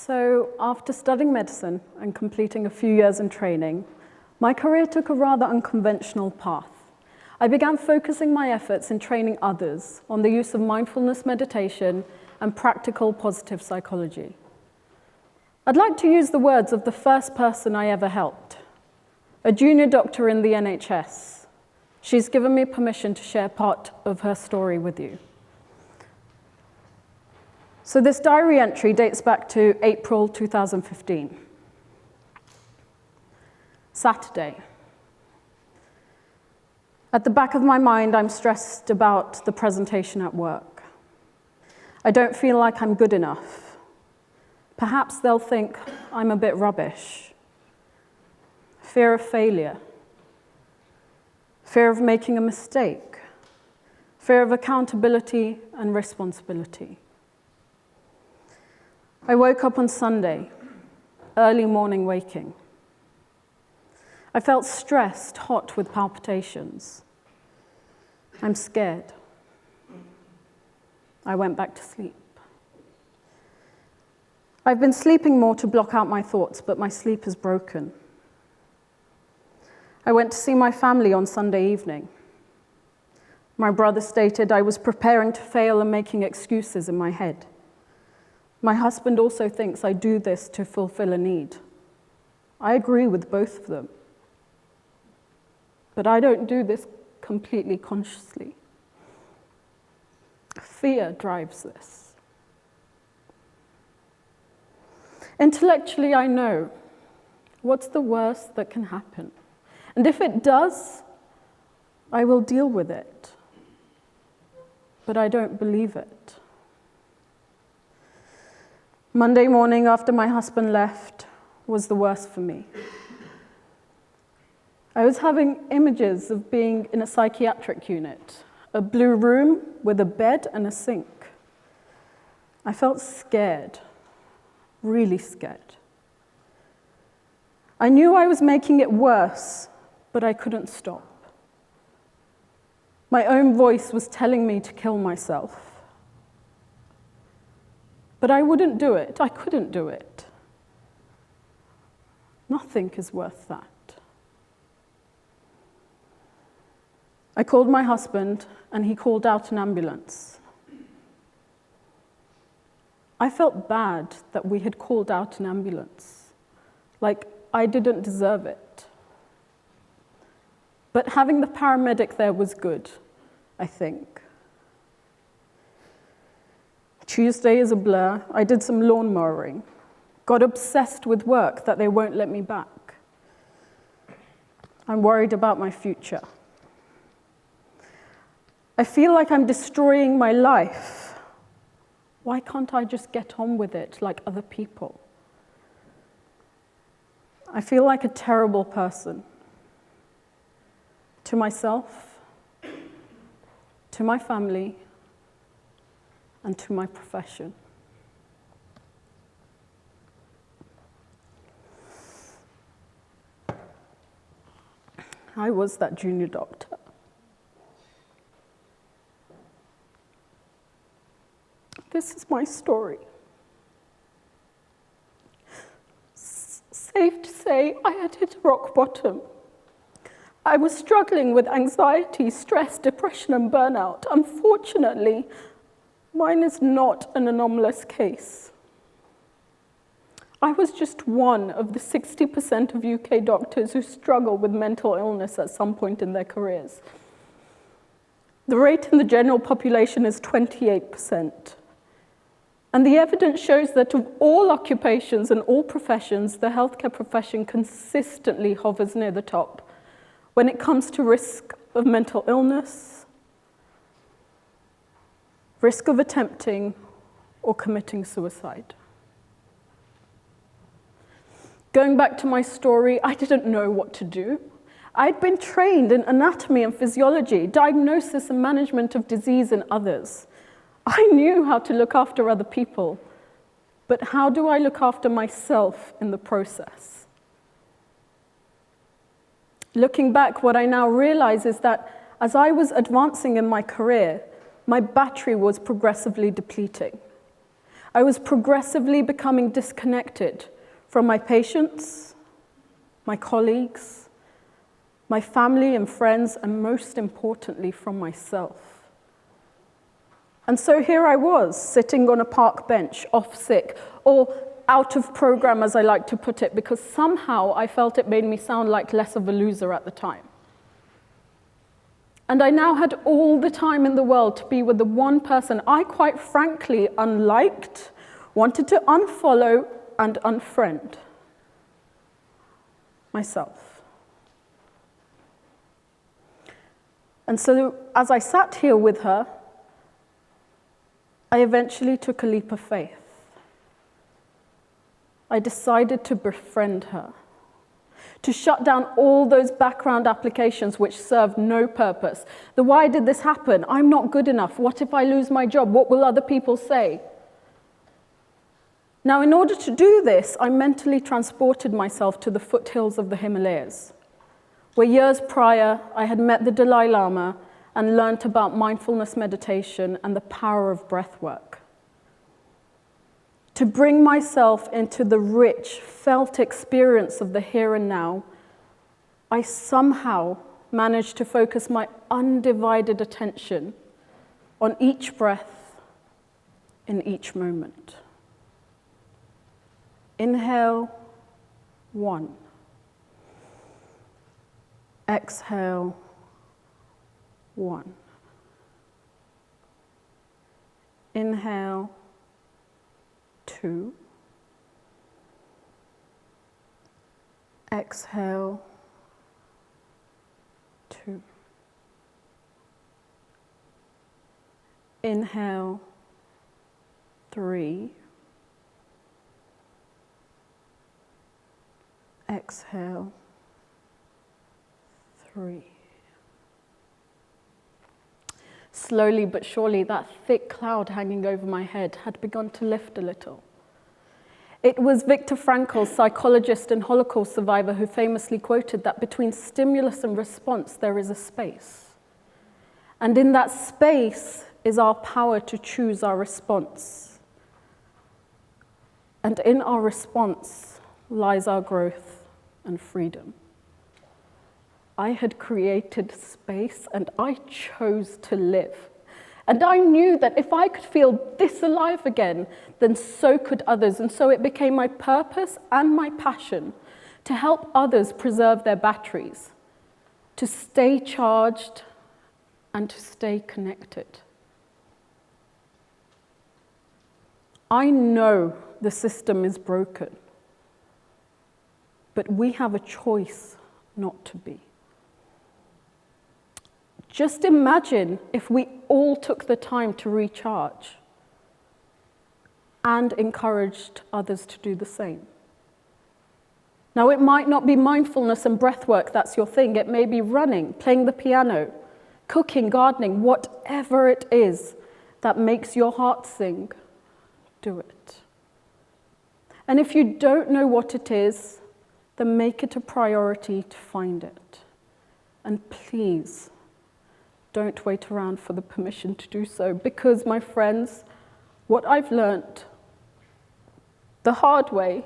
So after studying medicine and completing a few years in training, my career took a rather unconventional path. I began focusing my efforts in training others on the use of mindfulness meditation and practical positive psychology. I'd like to use the words of the first person I ever helped, a junior doctor in the NHS. She's given me permission to share part of her story with you. So this diary entry dates back to April 2015. Saturday. At the back of my mind, I'm stressed about the presentation at work. I don't feel like I'm good enough. Perhaps they'll think I'm a bit rubbish. Fear of failure. Fear of making a mistake. Fear of accountability and responsibility. I woke up on Sunday, early morning waking. I felt stressed, hot with palpitations. I'm scared. I went back to sleep. I've been sleeping more to block out my thoughts, but my sleep is broken. I went to see my family on Sunday evening. My brother stated I was preparing to fail and making excuses in my head. My husband also thinks I do this to fulfill a need. I agree with both of them. But I don't do this completely consciously. Fear drives this. Intellectually, I know what's the worst that can happen. And if it does, I will deal with it. But I don't believe it. Monday morning after my husband left was the worst for me. I was having images of being in a psychiatric unit, a blue room with a bed and a sink. I felt scared, really scared. I knew I was making it worse, but I couldn't stop. My own voice was telling me to kill myself. But I wouldn't do it. I couldn't do it. Nothing is worth that. I called my husband, and he called out an ambulance. I felt bad that we had called out an ambulance, like I didn't deserve it. But having the paramedic there was good, I think. Tuesday is a blur. I did some lawn mowing. Got obsessed with work that they won't let me back. I'm worried about my future. I feel like I'm destroying my life. Why can't I just get on with it like other people? I feel like a terrible person. To myself, to my family, and to my profession. I was that junior doctor. This is my story. Safe to say, I had hit rock bottom. I was struggling with anxiety, stress, depression, and burnout. Unfortunately, mine is not an anomalous case. I was just one of the 60% of UK doctors who struggle with mental illness at some point in their careers. The rate in the general population is 28%. And the evidence shows that of all occupations and all professions, the healthcare profession consistently hovers near the top when it comes to risk of mental illness, risk of attempting or committing suicide. Going back to my story, I didn't know what to do. I'd been trained in anatomy and physiology, diagnosis and management of disease in others. I knew how to look after other people, but how do I look after myself in the process? Looking back, what I now realize is that as I was advancing in my career, my battery was progressively depleting. I was progressively becoming disconnected from my patients, my colleagues, my family and friends, and most importantly, from myself. And so here I was, sitting on a park bench, off sick, or out of program, as I like to put it, because somehow I felt it made me sound like less of a loser at the time. And I now had all the time in the world to be with the one person I quite frankly unliked, wanted to unfollow and unfriend: myself. And so as I sat here with her, I eventually took a leap of faith. I decided to befriend her, to shut down all those background applications which served no purpose. The why did this happen? I'm not good enough. What if I lose my job? What will other people say? Now, in order to do this, I mentally transported myself to the foothills of the Himalayas, where years prior I had met the Dalai Lama and learnt about mindfulness meditation and the power of breath work. To bring myself into the rich, felt experience of the here and now, I somehow managed to focus my undivided attention on each breath in each moment. Inhale, 1. Exhale, 1. Inhale, 2. Exhale, 2. Inhale, 3. Exhale, 3. Slowly but surely, that thick cloud hanging over my head had begun to lift a little. It was Viktor Frankl, psychologist and Holocaust survivor, who famously quoted that between stimulus and response, there is a space. And in that space is our power to choose our response. And in our response lies our growth and freedom. I had created space and I chose to live. And I knew that if I could feel this alive again, then so could others. And so it became my purpose and my passion to help others preserve their batteries, to stay charged and to stay connected. I know the system is broken, but we have a choice not to be. Just imagine if we all took the time to recharge and encouraged others to do the same. Now, it might not be mindfulness and breath work that's your thing. It may be running, playing the piano, cooking, gardening, whatever it is that makes your heart sing, do it. And if you don't know what it is, then make it a priority to find it. And please, don't wait around for the permission to do so, because, my friends, what I've learned the hard way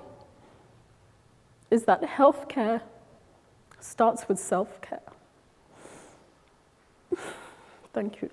is that healthcare starts with self-care. Thank you.